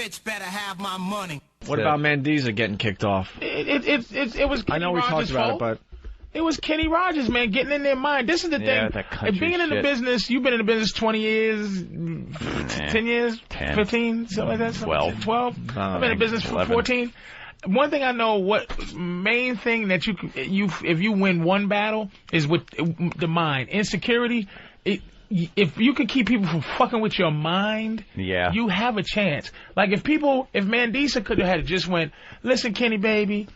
bitch better have my money. What about Mandiza getting kicked off? It was Kenny I know we Rogers' talked about fault. it, but it was Kenny Rogers, man, getting in their mind. This is the thing. that country Being in the shit. business, you've been in the business 20 years, 10 years, 10. 15, something like that? 12. 12? I've been in the business for 11. 14. One thing I know, what main thing that if you win one battle is with the mind. Insecurity, if you can keep people from fucking with your mind, you have a chance. Like if Mandiza could have just went, listen, Kenny baby,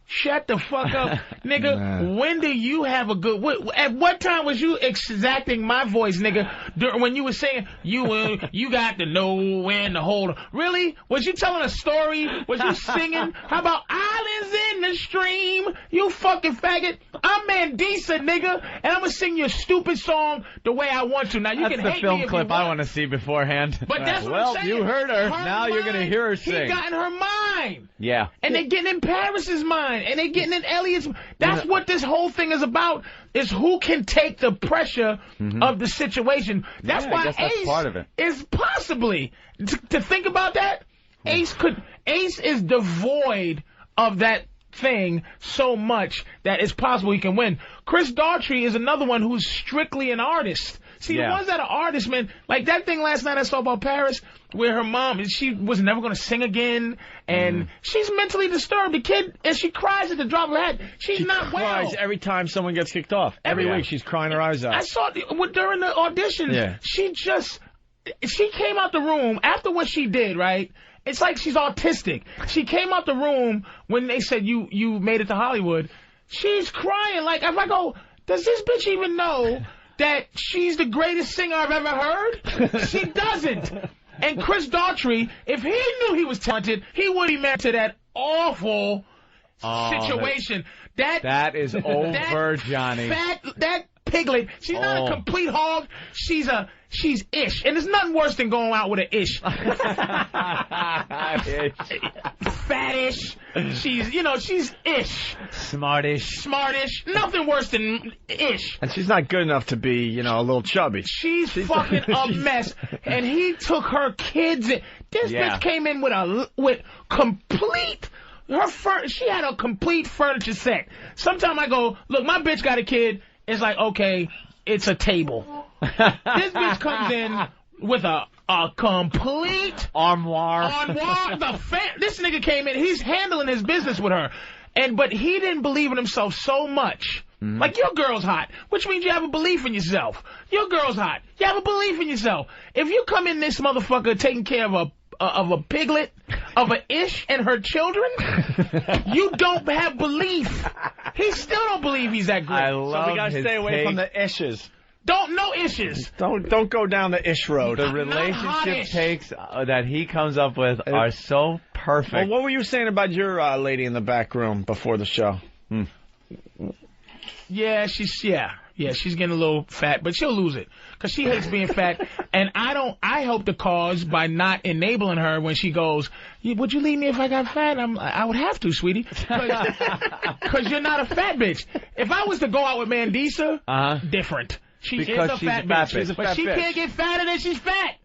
shut the fuck up, nigga. When do you have a good? At what time was you exacting my voice, nigga? When you were saying you got to know when to hold. Really? Was you telling a story? Was you singing? How about islands in the stream? You fucking faggot. I'm Mandiza, nigga, and I'm gonna sing your stupid song the way I want to. Now you can hate me if you want. That's the film clip I want to see beforehand. But that's what I'm saying. You heard her. Now you're gonna hear her sing. He got in her mind. Yeah. And they getting in Paris's mind, and they getting in Elliot's. That's what this whole thing is about. Is who can take the pressure of the situation. That's why Ace part of it. is possibly to think about that. Ace is devoid of that thing so much that it's possible he can win. Chris Daughtry is another one who's strictly an artist. See, the ones that are artists, man, like that thing last night I saw about Paris, where her mom, she was never going to sing again, and she's mentally disturbed. The kid, and she cries at the drop of her hat. She's not well. She cries every time someone gets kicked off. Every week she's crying her eyes out. I saw during the audition, she came out the room after what she did, right? It's like she's autistic. She came out the room when they said you made it to Hollywood. She's crying. Like, if I go, does this bitch even know that she's the greatest singer I've ever heard? She doesn't. And Chris Daughtry, if he knew he was talented, he would be mad to that awful situation. That is over, Johnny. That piglet. She's not a complete hog. She's ish. And there's nothing worse than going out with an ish. Fattish. She's ish. Smartish. Nothing worse than ish. And she's not good enough to be, a little chubby. She's fucking a mess. And he took her kids. This bitch came in with complete. She had a complete furniture set. Sometime I go, look, my bitch got a kid. It's like, okay, it's a table. This bitch comes in with a complete armoire. This nigga came in. He's handling his business with her, but he didn't believe in himself so much. Like, your girl's hot, which means you have a belief in yourself. Your girl's hot. You have a belief in yourself. If you come in this motherfucker taking care of a piglet, of an ish and her children, you don't have belief. He still don't believe he's that great. So we gotta stay away from the ishes. No issues. Don't go down the ish road. The relationship takes that he comes up with are so perfect. Well, what were you saying about your lady in the back room before the show? Yeah, she's getting a little fat, but she'll lose it because she hates being fat. And I help the cause by not enabling her when she goes, would you leave me if I got fat? I would have to, sweetie, because you're not a fat bitch. If I was to go out with Mandiza, different. She is a fat bitch. But she can't get fatter than she's fat.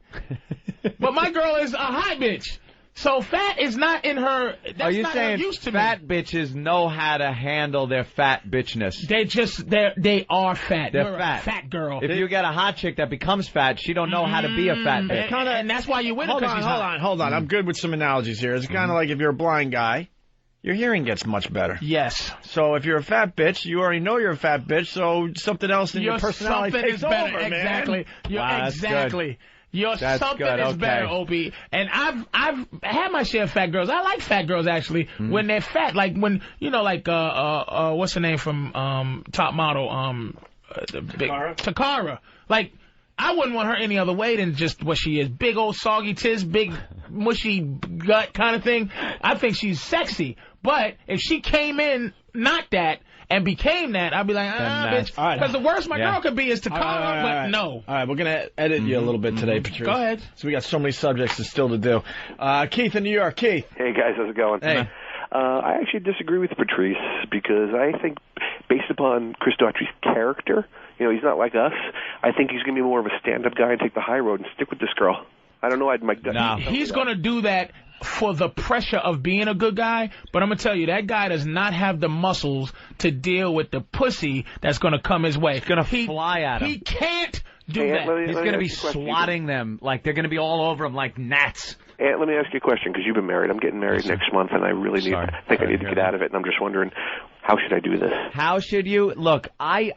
But my girl is a hot bitch. So fat is not in her. That's Are you not saying used to fat bitches know how to handle their fat bitchness? They are fat. They're You're fat. A fat girl. If you get a hot chick that becomes fat, she don't know how to be a fat bitch. And that's why you win. Hold on. I'm good with some analogies here. It's kind of like if you're a blind guy, your hearing gets much better. Yes. So if you're a fat bitch, you already know you're a fat bitch, so something else in your personality takes over, man. Exactly. Wow, Your something is better, Opie. And I've had my share of fat girls. I like fat girls actually when they're fat. Like when what's her name from Top Model? Takara. Like, I wouldn't want her any other way than just what she is. Big old soggy tits, big mushy gut kind of thing. I think she's sexy. But if she came in not that and became that, I'd be like, bitch. Because the worst my girl could be is Takara, but no. All right, we're going to edit you a little bit today, Patrice. Go ahead. So we got so many subjects still to do. Keith in New York. Keith. Hey, guys. How's it going? Hey. I actually disagree with Patrice because I think based upon Chris Daughtry's character, he's not like us. I think he's going to be more of a stand-up guy and take the high road and stick with this girl. I don't know. He's going to do that for the pressure of being a good guy, but I'm going to tell you, that guy does not have the muscles to deal with the pussy that's going to come his way. It's going to fly at him. He can't do that. He's going to be swatting them. Like, they're going to be all over him like gnats. And let me ask you a question, because you've been married. I'm getting married next month, and I really I need to get out of it, and I'm just wondering, how should I do this? How should you? Look, I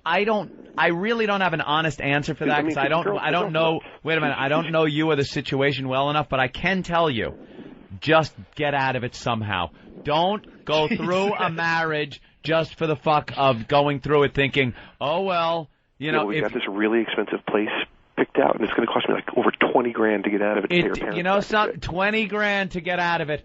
really don't have an honest answer for that, because I don't know. Wait a minute, I don't know you or the situation well enough, but I can tell you, just get out of it somehow. Don't go through a marriage just for the fuck of going through it thinking, oh well, you know. We got this really expensive place picked out, and it's going to cost me like over $20,000 to get out of it. You know, something, $20,000 to get out of it.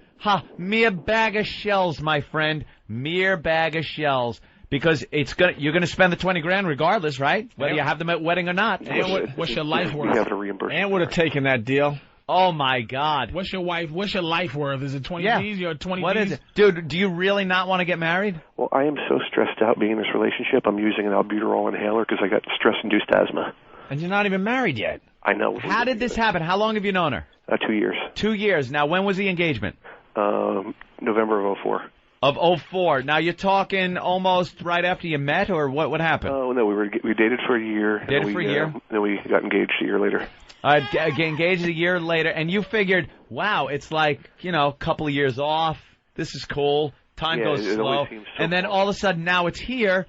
Mere bag of shells, my friend. Mere bag of shells. Because you're gonna spend the $20,000 regardless, right? Whether you have them at wedding or not. And what's your life worth? We have to reimburse. And would have taken that deal. Oh my God. What's your life worth? Is it 20 G's or 20 What G's? is it? Dude, do you really not want to get married? Well, I am so stressed out being in this relationship. I'm using an albuterol inhaler because I got stress-induced asthma. And you're not even married yet. I know. How did this happen? How long have you known her? 2 years. 2 years. Now, when was the engagement? November of 04. Of 04. Now, you're talking almost right after you met, or what happened? Oh, no, we dated for a year. Dated for a year? Then we got engaged a year later. Engaged a year later, and you figured, wow, it's like, a couple of years off. This is cool. Time goes slow. And then all of a sudden, now it's here,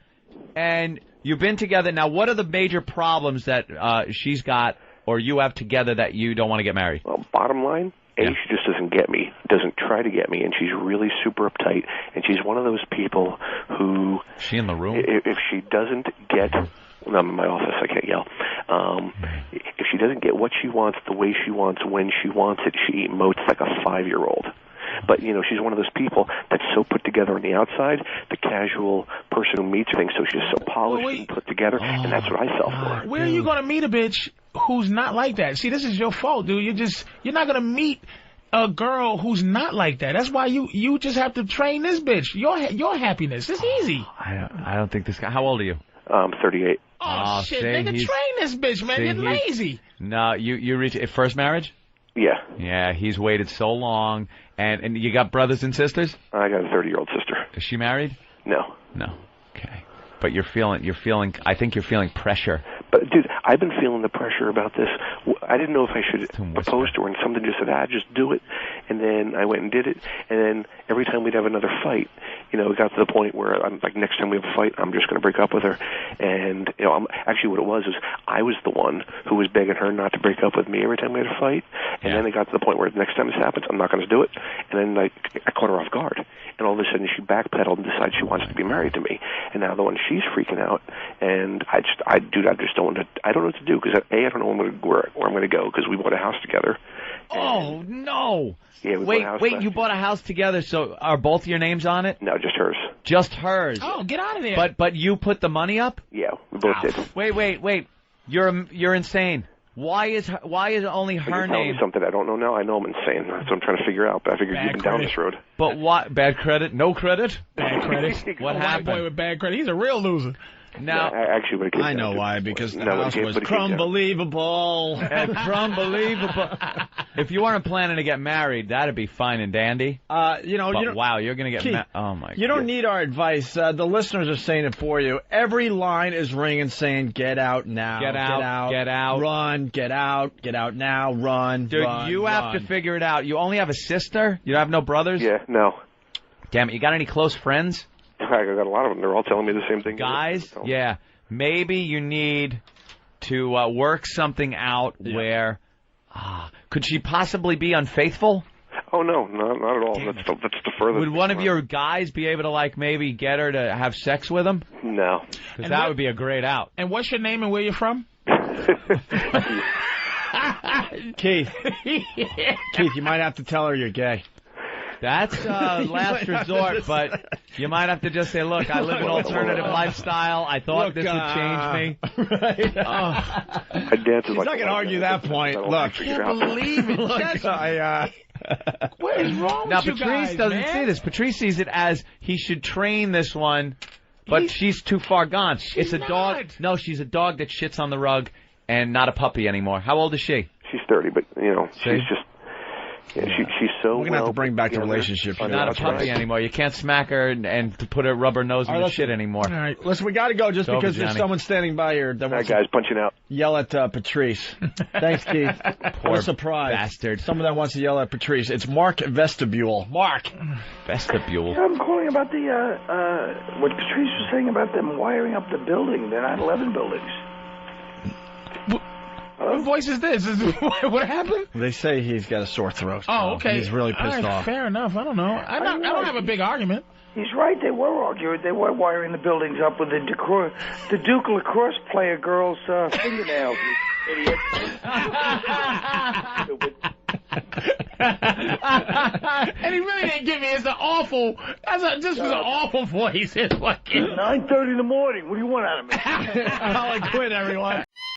and you've been together. Now, what are the major problems that she's got or you have together that you don't want to get married? Well, bottom line, she just doesn't get me, doesn't try to get me, and she's really super uptight, and she's one of those people who... Is she in the room? If she doesn't get... Well, I'm in my office, I can't yell. If she doesn't get what she wants, the way she wants, when she wants it, she emotes like a 5-year-old. But, she's one of those people that's so put together on the outside, the casual person who meets her thinks so she's so polished and put together, and that's what I fell for. Where are you going to meet a bitch who's not like that? See, this is your fault, dude. You're not going to meet a girl who's not like that. That's why you just have to train this bitch. Your happiness. It's easy. I don't think this guy... How old are you? 38. Oh, shit, nigga, train this bitch, man. You're lazy. No, you reach first marriage? Yeah. Yeah, he's waited so long. And you got brothers and sisters? I got a 30-year-old sister. Is she married? No. No. Okay. But I think you're feeling pressure. But, dude, I've been feeling the pressure about this. I didn't know if I should propose to her, and something just said, just do it. And then I went and did it. And then every time we'd have another fight, it got to the point where I'm like, next time we have a fight, I'm just going to break up with her. And, actually what it was is I was the one who was begging her not to break up with me every time we had a fight. And then it got to the point where the next time this happens, I'm not going to do it. And then I caught her off guard. And all of a sudden she backpedaled and decided she wants to be married to me. And now the one she's freaking out. And I just don't know what to do, because I don't know where I'm going to go, because we bought a house together. Oh, no. Yeah, wait, you bought a house together, so are both your names on it? No, just hers. Just hers. Oh, get out of there. But you put the money up? Yeah, we both did. Wait. You're insane. Why is only her name? Telling me something I don't know now. I know I'm insane. That's what I'm trying to figure out. But I figured you've been down this road. But what? Bad credit? No credit? Bad credit. What happened? White boy with bad credit. He's a real loser. Now, actually, I know why, because the house was crumbelievable. Crumbelievable. If you weren't planning to get married, that'd be fine and dandy. Wow, you're going to get married. Oh, my God. You don't need our advice. The listeners are saying it for you. Every line is ringing saying, get out now. Get out. Run, get out now, run. Dude, you have to figure it out. You only have a sister? You have no brothers? Yeah, no. Damn it, you got any close friends? I got a lot of them. They're all telling me the same thing. Guys? Yeah. Maybe you need to work something out where... could she possibly be unfaithful? Oh, no, not at all. That's the furthest. Would one of your guys be able to, maybe get her to have sex with him? No. Because that would be a great out. And what's your name and where you're from? Keith, you might have to tell her you're gay. That's last resort, but you might have to just say, look, I live an alternative lifestyle. I thought this would change me. Right. He's not going to argue that point. Look. I can't believe it. What is wrong with you guys, Now, Patrice doesn't see this. Patrice sees it as he should train this one, but she's too far gone. It's a dog. No, she's a dog that shits on the rug and not a puppy anymore. How old is she? She's 30, but, she's just... Yeah, she's so. We're gonna have to bring back the relationship. She's not a puppy anymore. You can't smack her and put a rubber nose in the shit anymore. All right, listen, we got to go just because there's someone standing by here that wants guys punching out. Yell at Patrice. Thanks, Keith. What a surprise. Bastard. Someone that wants to yell at Patrice. It's Mark Vestibule. Mark. Vestibule. I'm calling about the what Patrice was saying about them wiring up the building, the 9/11 buildings. What voice is this? What happened? They say he's got a sore throat. Oh, okay. He's really pissed off. Fair enough. I don't know. I don't have a big argument. He's right. They were arguing. They were wiring the buildings up with the Duke lacrosse player girl's fingernails. Idiot. And he really didn't give me. This was an awful voice. It's fucking 9:30 in the morning. What do you want out of me? I'll quit, everyone.